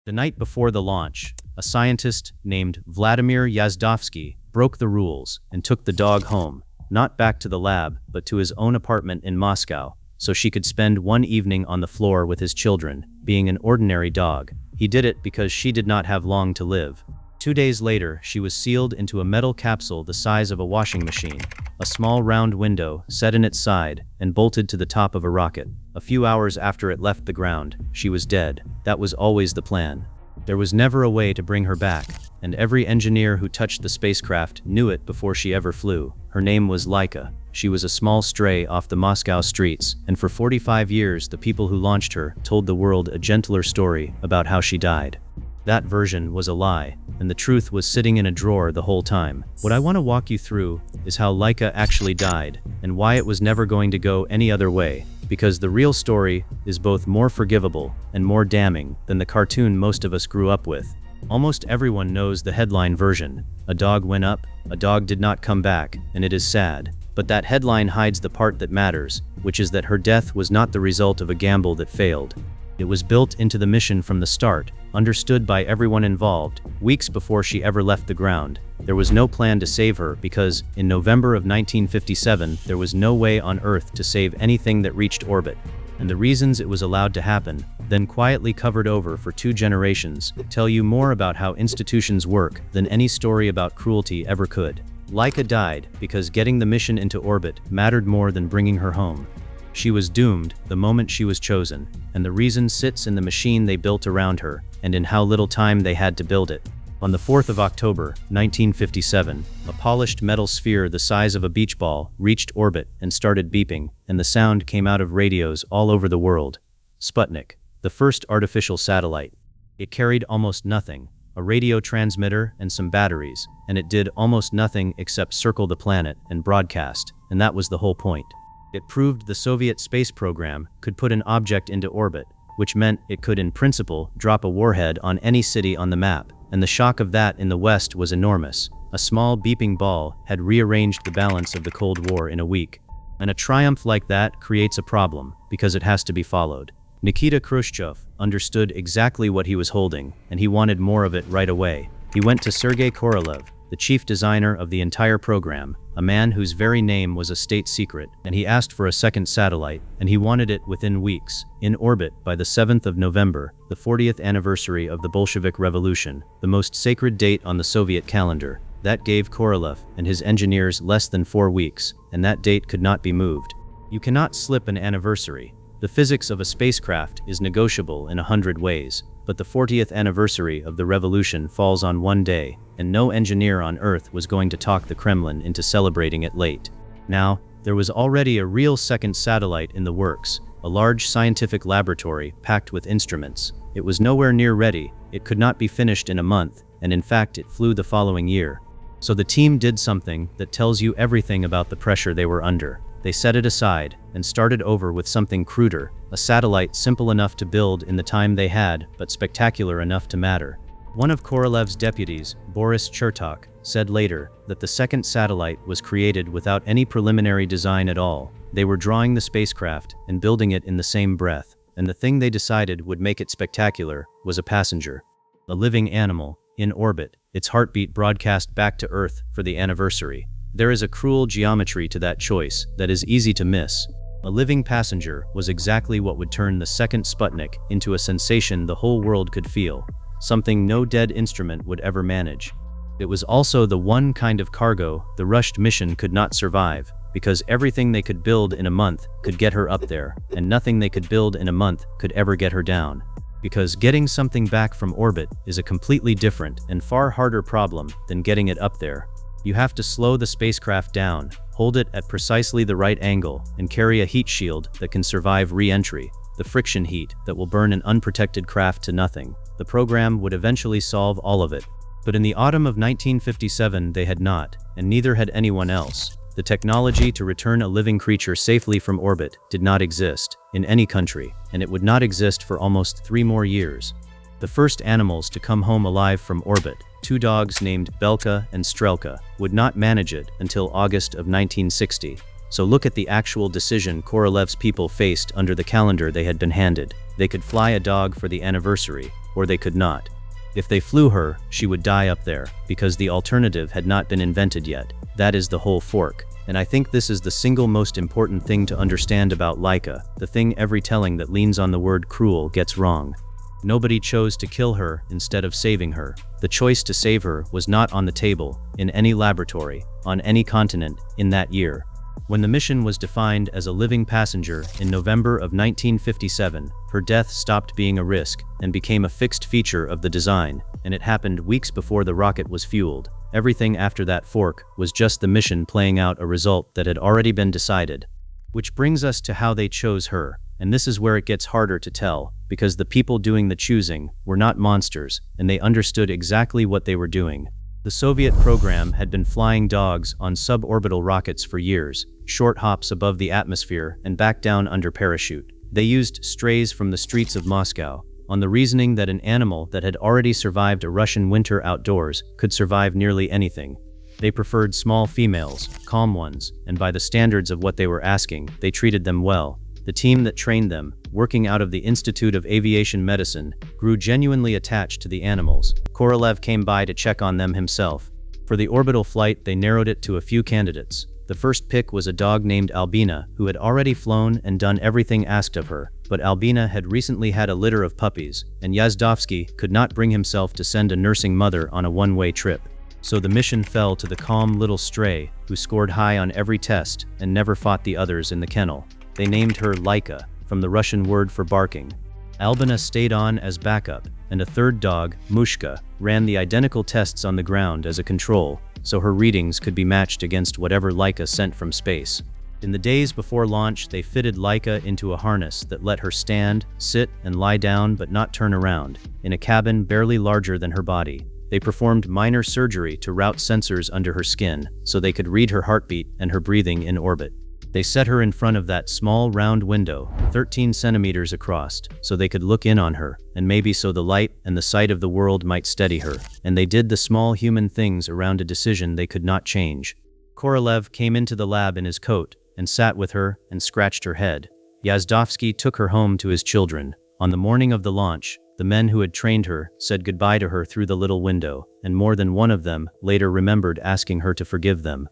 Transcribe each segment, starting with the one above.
The night before the launch, a scientist named Vladimir Yazdovsky broke the rules and took the dog home, not back to the lab, but to his own apartment in Moscow, so she could spend one evening on the floor with his children, being an ordinary dog. He did it because she did not have long to live. 2 days later, she was sealed into a metal capsule the size of a washing machine, a small round window set in its side and bolted to the top of a rocket. A few hours after it left the ground, she was dead. That was always the plan. There was never a way to bring her back, and every engineer who touched the spacecraft knew it before she ever flew. Her name was Laika. She was a small stray off the Moscow streets, and for 45 years the people who launched her told the world a gentler story about how she died. That version was a lie, and the truth was sitting in a drawer the whole time. What I want to walk you through is how Laika actually died, and why it was never going to go any other way, because the real story is both more forgivable and more damning than the cartoon most of us grew up with. Almost everyone knows the headline version. A dog went up, a dog did not come back, and it is sad. But that headline hides the part that matters, which is that her death was not the result of a gamble that failed. It was built into the mission from the start, understood by everyone involved, weeks before she ever left the ground. There was no plan to save her because, in November of 1957, there was no way on Earth to save anything that reached orbit. And the reasons it was allowed to happen, then quietly covered over for 2 generations, tell you more about how institutions work than any story about cruelty ever could. Laika died because getting the mission into orbit mattered more than bringing her home. She was doomed the moment she was chosen, and the reason sits in the machine they built around her, and in how little time they had to build it. On the 4th of October, 1957, a polished metal sphere the size of a beach ball reached orbit and started beeping, and the sound came out of radios all over the world. Sputnik, the first artificial satellite. It carried almost nothing, a radio transmitter and some batteries, and it did almost nothing except circle the planet and broadcast, and that was the whole point. It proved the Soviet space program could put an object into orbit, which meant it could in principle drop a warhead on any city on the map, and the shock of that in the West was enormous. A small beeping ball had rearranged the balance of the Cold War in a week. And a triumph like that creates a problem, because it has to be followed. Nikita Khrushchev understood exactly what he was holding, and he wanted more of it right away. He went to Sergei Korolev, the chief designer of the entire program, a man whose very name was a state secret, and he asked for a second satellite, and he wanted it within weeks, in orbit by the 7th of November, the 40th anniversary of the Bolshevik Revolution, the most sacred date on the Soviet calendar. That gave Korolev and his engineers less than 4 weeks, and that date could not be moved. You cannot slip an anniversary. The physics of a spacecraft is negotiable in 100 ways, but the 40th anniversary of the revolution falls on one day, and no engineer on Earth was going to talk the Kremlin into celebrating it late. Now, there was already a real second satellite in the works, a large scientific laboratory packed with instruments. It was nowhere near ready, it could not be finished in a month, and in fact it flew the following year. So the team did something that tells you everything about the pressure they were under. They set it aside and started over with something cruder, a satellite simple enough to build in the time they had, but spectacular enough to matter. One of Korolev's deputies, Boris Chertok, said later that the second satellite was created without any preliminary design at all. They were drawing the spacecraft and building it in the same breath, and the thing they decided would make it spectacular was a passenger. A living animal, in orbit, its heartbeat broadcast back to Earth for the anniversary. There is a cruel geometry to that choice that is easy to miss. A living passenger was exactly what would turn the second Sputnik into a sensation the whole world could feel, something no dead instrument would ever manage. It was also the one kind of cargo the rushed mission could not survive, because everything they could build in a month could get her up there, and nothing they could build in a month could ever get her down. Because getting something back from orbit is a completely different and far harder problem than getting it up there. You have to slow the spacecraft down, hold it at precisely the right angle, and carry a heat shield that can survive re-entry, the friction heat that will burn an unprotected craft to nothing. The program would eventually solve all of it. But in the autumn of 1957 they had not, and neither had anyone else. The technology to return a living creature safely from orbit did not exist in any country, and it would not exist for almost 3 more years. The first animals to come home alive from orbit, 2 dogs named Belka and Strelka, would not manage it until August of 1960. So look at the actual decision Korolev's people faced under the calendar they had been handed. They could fly a dog for the anniversary, or they could not. If they flew her, she would die up there, because the alternative had not been invented yet. That is the whole fork. And I think this is the single most important thing to understand about Laika, the thing every telling that leans on the word cruel gets wrong. Nobody chose to kill her instead of saving her. The choice to save her was not on the table, in any laboratory, on any continent, in that year. When the mission was defined as a living passenger in November of 1957, her death stopped being a risk and became a fixed feature of the design, and it happened weeks before the rocket was fueled. Everything after that fork was just the mission playing out a result that had already been decided. Which brings us to how they chose her, and this is where it gets harder to tell, because the people doing the choosing were not monsters, and they understood exactly what they were doing. The Soviet program had been flying dogs on suborbital rockets for years, short hops above the atmosphere and back down under parachute. They used strays from the streets of Moscow, on the reasoning that an animal that had already survived a Russian winter outdoors could survive nearly anything. They preferred small females, calm ones, and by the standards of what they were asking, they treated them well. The team that trained them, working out of the Institute of Aviation Medicine, grew genuinely attached to the animals. Korolev came by to check on them himself. For the orbital flight, they narrowed it to a few candidates. The first pick was a dog named Albina, who had already flown and done everything asked of her, but Albina had recently had a litter of puppies, and Yazdovsky could not bring himself to send a nursing mother on a one-way trip. So the mission fell to the calm little stray, who scored high on every test and never fought the others in the kennel. They named her Laika, from the Russian word for barking. Albina stayed on as backup, and a third dog, Mushka, ran the identical tests on the ground as a control, so her readings could be matched against whatever Laika sent from space. In the days before launch, they fitted Laika into a harness that let her stand, sit, and lie down but not turn around, in a cabin barely larger than her body. They performed minor surgery to route sensors under her skin, so they could read her heartbeat and her breathing in orbit. They set her in front of that small round window, 13 centimeters across, so they could look in on her, and maybe so the light and the sight of the world might steady her. And they did the small human things around a decision they could not change. Korolev came into the lab in his coat, and sat with her and scratched her head. Yazdovsky took her home to his children. On the morning of the launch, the men who had trained her said goodbye to her through the little window, and more than one of them later remembered asking her to forgive them.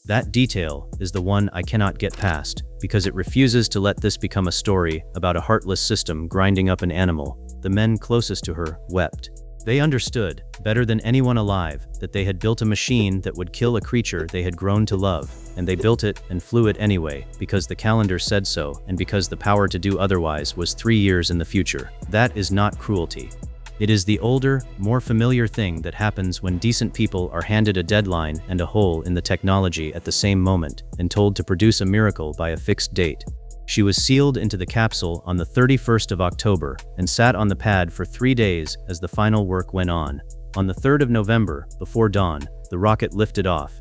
That detail is the one I cannot get past, because it refuses to let this become a story about a heartless system grinding up an animal. The men closest to her wept. They understood, better than anyone alive, that they had built a machine that would kill a creature they had grown to love, and they built it and flew it anyway, because the calendar said so, and because the power to do otherwise was 3 years in the future. That is not cruelty. It is the older, more familiar thing that happens when decent people are handed a deadline and a hole in the technology at the same moment, and told to produce a miracle by a fixed date. She was sealed into the capsule on the 31st of October and sat on the pad for 3 days as the final work went on. On the 3rd of November, before dawn, the rocket lifted off.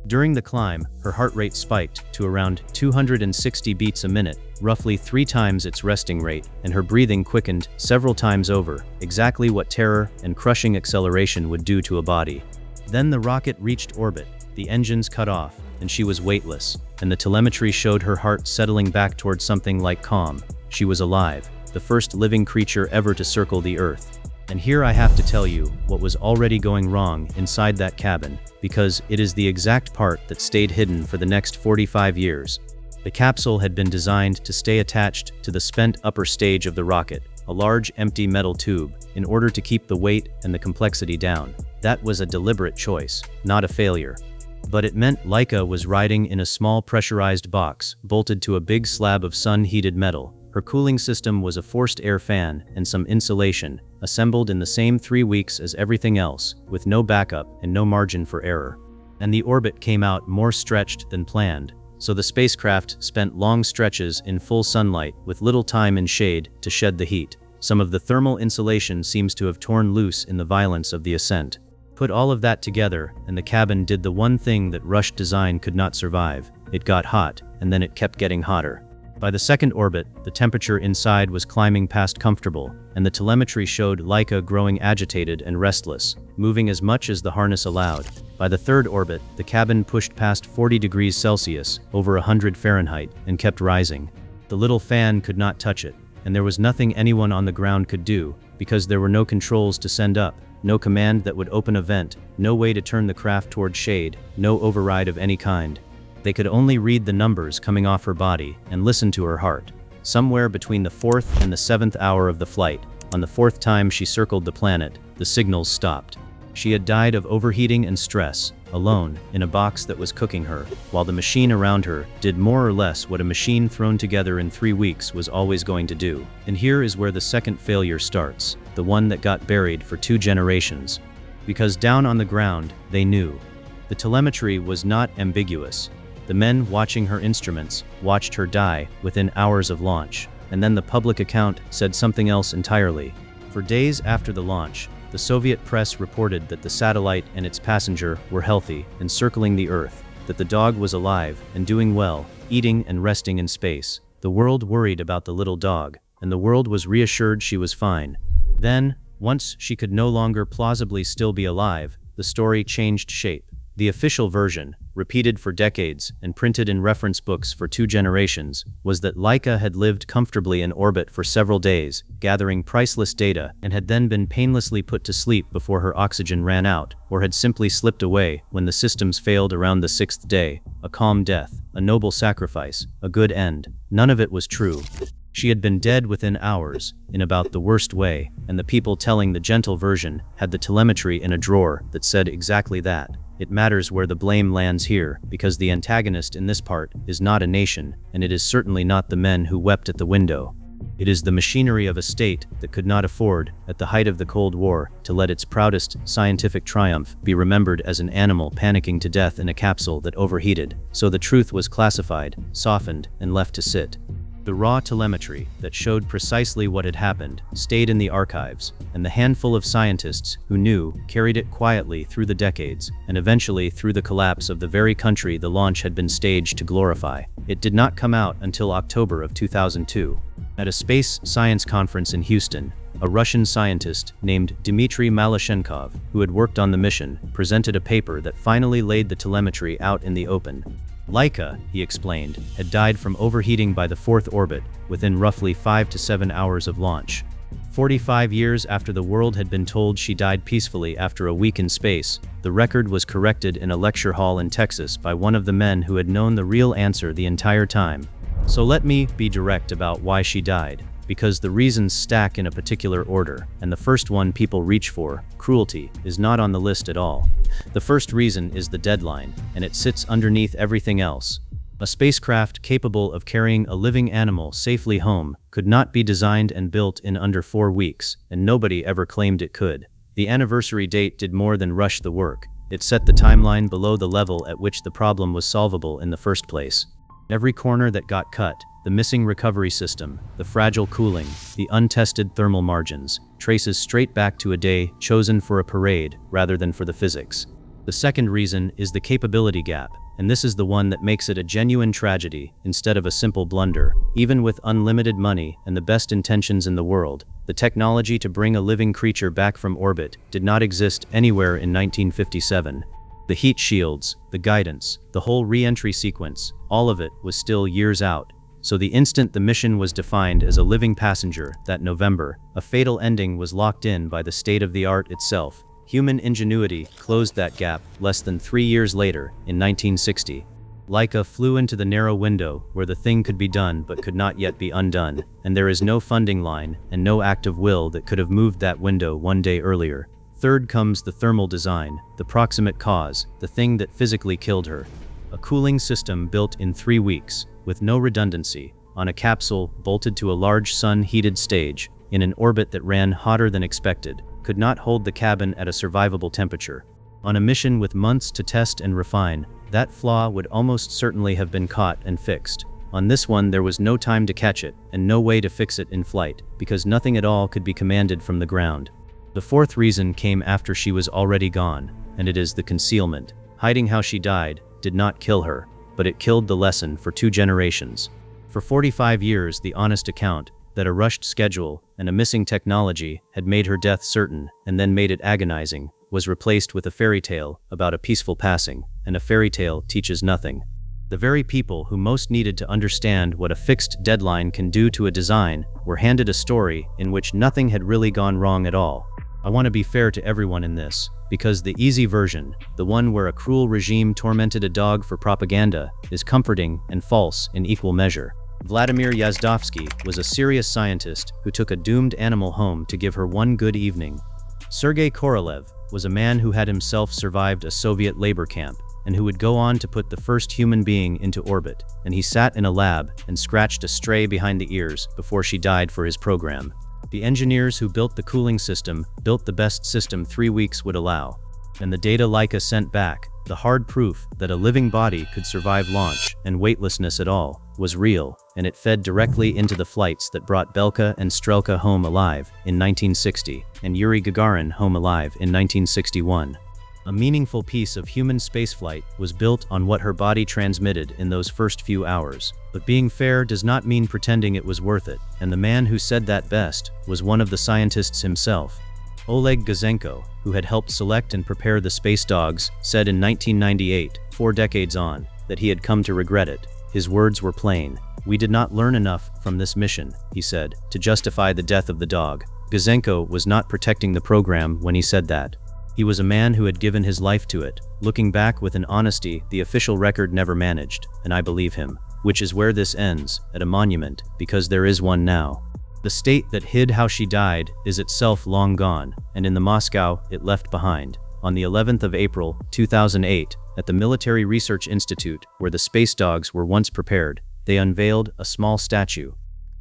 During the climb, her heart rate spiked to around 260 beats a minute, roughly 3 times its resting rate, and her breathing quickened several times over, exactly what terror and crushing acceleration would do to a body. Then the rocket reached orbit, the engines cut off, and she was weightless, and the telemetry showed her heart settling back towards something like calm. She was alive, the first living creature ever to circle the Earth. And here I have to tell you what was already going wrong inside that cabin, because it is the exact part that stayed hidden for the next 45 years. The capsule had been designed to stay attached to the spent upper stage of the rocket, a large empty metal tube, in order to keep the weight and the complexity down. That was a deliberate choice, not a failure. But it meant Laika was riding in a small pressurized box, bolted to a big slab of sun-heated metal. Her cooling system was a forced air fan and some insulation, assembled in the same 3 weeks as everything else, with no backup and no margin for error. And the orbit came out more stretched than planned, so the spacecraft spent long stretches in full sunlight with little time in shade to shed the heat. Some of the thermal insulation seems to have torn loose in the violence of the ascent. Put all of that together, and the cabin did the one thing that rushed design could not survive. It got hot, and then it kept getting hotter. By the second orbit, the temperature inside was climbing past comfortable, and the telemetry showed Laika growing agitated and restless, moving as much as the harness allowed. By the third orbit, the cabin pushed past 40 degrees Celsius, over 100 Fahrenheit, and kept rising. The little fan could not touch it, and there was nothing anyone on the ground could do, because there were no controls to send up, no command that would open a vent, no way to turn the craft toward shade, no override of any kind. They could only read the numbers coming off her body and listen to her heart. Somewhere between the 4th and the 7th hour of the flight, on the 4th time she circled the planet, the signals stopped. She had died of overheating and stress, alone, in a box that was cooking her, while the machine around her did more or less what a machine thrown together in 3 weeks was always going to do. And here is where the second failure starts, the one that got buried for 2 generations. Because down on the ground, they knew. The telemetry was not ambiguous. The men watching her instruments watched her die within hours of launch, and then the public account said something else entirely. For days after the launch, the Soviet press reported that the satellite and its passenger were healthy and circling the Earth, that the dog was alive and doing well, eating and resting in space. The world worried about the little dog, and the world was reassured she was fine. Then, once she could no longer plausibly still be alive, the story changed shape. The official version, repeated for decades and printed in reference books for 2 generations, was that Laika had lived comfortably in orbit for several days, gathering priceless data, and had then been painlessly put to sleep before her oxygen ran out, or had simply slipped away when the systems failed around the 6th day. A calm death, a noble sacrifice, a good end. None of it was true. She had been dead within hours, in about the worst way, and the people telling the gentle version had the telemetry in a drawer that said exactly that. It matters where the blame lands here, because the antagonist in this part is not a nation, and it is certainly not the men who wept at the window. It is the machinery of a state that could not afford, at the height of the Cold War, to let its proudest scientific triumph be remembered as an animal panicking to death in a capsule that overheated, so the truth was classified, softened, and left to sit. The raw telemetry that showed precisely what had happened stayed in the archives, and the handful of scientists who knew carried it quietly through the decades, and eventually through the collapse of the very country the launch had been staged to glorify. It did not come out until October of 2002. At a space science conference in Houston, a Russian scientist named Dmitry Malyshenkov, who had worked on the mission, presented a paper that finally laid the telemetry out in the open. Laika, he explained, had died from overheating by the 4th orbit within roughly 5 to 7 hours of launch. 45 years after the world had been told she died peacefully after a week in space, the record was corrected in a lecture hall in Texas by one of the men who had known the real answer the entire time. So let me be direct about why she died, because the reasons stack in a particular order, and the first one people reach for, cruelty, is not on the list at all. The first reason is the deadline, and it sits underneath everything else. A spacecraft capable of carrying a living animal safely home could not be designed and built in under 4 weeks, and nobody ever claimed it could. The anniversary date did more than rush the work. It set the timeline below the level at which the problem was solvable in the first place. Every corner that got cut, the missing recovery system, the fragile cooling, the untested thermal margins, traces straight back to a day chosen for a parade rather than for the physics. The second reason is the capability gap, and this is the one that makes it a genuine tragedy instead of a simple blunder. Even with unlimited money and the best intentions in the world, the technology to bring a living creature back from orbit did not exist anywhere in 1957. The heat shields, the guidance, the whole re-entry sequence, all of it was still years out. So the instant the mission was defined as a living passenger that November, a fatal ending was locked in by the state-of-the-art itself. Human ingenuity closed that gap less than 3 years later, in 1960. Laika flew into the narrow window where the thing could be done but could not yet be undone, and there is no funding line and no act of will that could have moved that window 1 day earlier. Third comes the thermal design, the proximate cause, the thing that physically killed her. A cooling system built in 3 weeks, with no redundancy, on a capsule bolted to a large sun-heated stage, in an orbit that ran hotter than expected, could not hold the cabin at a survivable temperature. On a mission with months to test and refine, that flaw would almost certainly have been caught and fixed. On this one there was no time to catch it, and no way to fix it in flight, because nothing at all could be commanded from the ground. The fourth reason came after she was already gone, and it is the concealment. Hiding how she died did not kill her, but it killed the lesson for 2 generations. For 45 years, the honest account that a rushed schedule and a missing technology had made her death certain and then made it agonizing was replaced with a fairy tale about a peaceful passing, and a fairy tale teaches nothing. The very people who most needed to understand what a fixed deadline can do to a design were handed a story in which nothing had really gone wrong at all. I want to be fair to everyone in this, because the easy version, the one where a cruel regime tormented a dog for propaganda, is comforting and false in equal measure. Vladimir Yazdovsky was a serious scientist who took a doomed animal home to give her one good evening. Sergei Korolev was a man who had himself survived a Soviet labor camp, and who would go on to put the first human being into orbit, and he sat in a lab and scratched a stray behind the ears before she died for his program. The engineers who built the cooling system built the best system 3 weeks would allow, and the data Laika sent back, the hard proof that a living body could survive launch and weightlessness at all, was real, and it fed directly into the flights that brought Belka and Strelka home alive in 1960, and Yuri Gagarin home alive in 1961. A meaningful piece of human spaceflight was built on what her body transmitted in those first few hours. But being fair does not mean pretending it was worth it, and the man who said that best was one of the scientists himself. Oleg Gazenko, who had helped select and prepare the space dogs, said in 1998, 4 decades on, that he had come to regret it. His words were plain. "We did not learn enough from this mission," he said, to justify the death of the dog. Gazenko was not protecting the program when he said that. He was a man who had given his life to it, looking back with an honesty the official record never managed, and I believe him. Which is where this ends, at a monument, because there is one now. The state that hid how she died is itself long gone, and in the Moscow it left behind. On the 11th of April, 2008, at the Military Research Institute, where the space dogs were once prepared, they unveiled a small statue.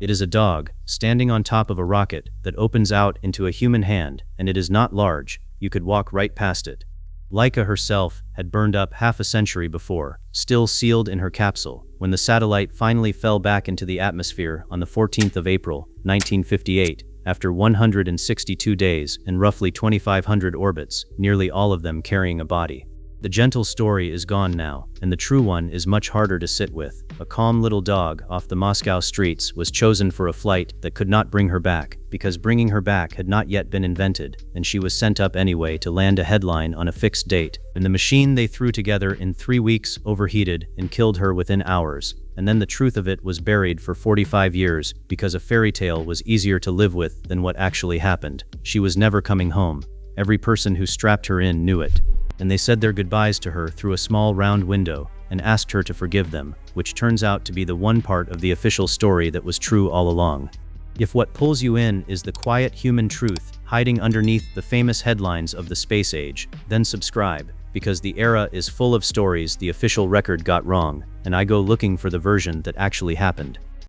It is a dog, standing on top of a rocket that opens out into a human hand, and it is not large. You could walk right past it. Laika herself had burned up half a century before, still sealed in her capsule, when the satellite finally fell back into the atmosphere on the 14th of April, 1958, after 162 days and roughly 2,500 orbits, nearly all of them carrying a body. The gentle story is gone now, and the true one is much harder to sit with. A calm little dog off the Moscow streets was chosen for a flight that could not bring her back, because bringing her back had not yet been invented, and she was sent up anyway to land a headline on a fixed date. And the machine they threw together in 3 weeks overheated and killed her within hours. And then the truth of it was buried for 45 years, because a fairy tale was easier to live with than what actually happened. She was never coming home. Every person who strapped her in knew it. And they said their goodbyes to her through a small round window and asked her to forgive them, which turns out to be the one part of the official story that was true all along. If what pulls you in is the quiet human truth hiding underneath the famous headlines of the space age, then subscribe, because the era is full of stories the official record got wrong, and I go looking for the version that actually happened.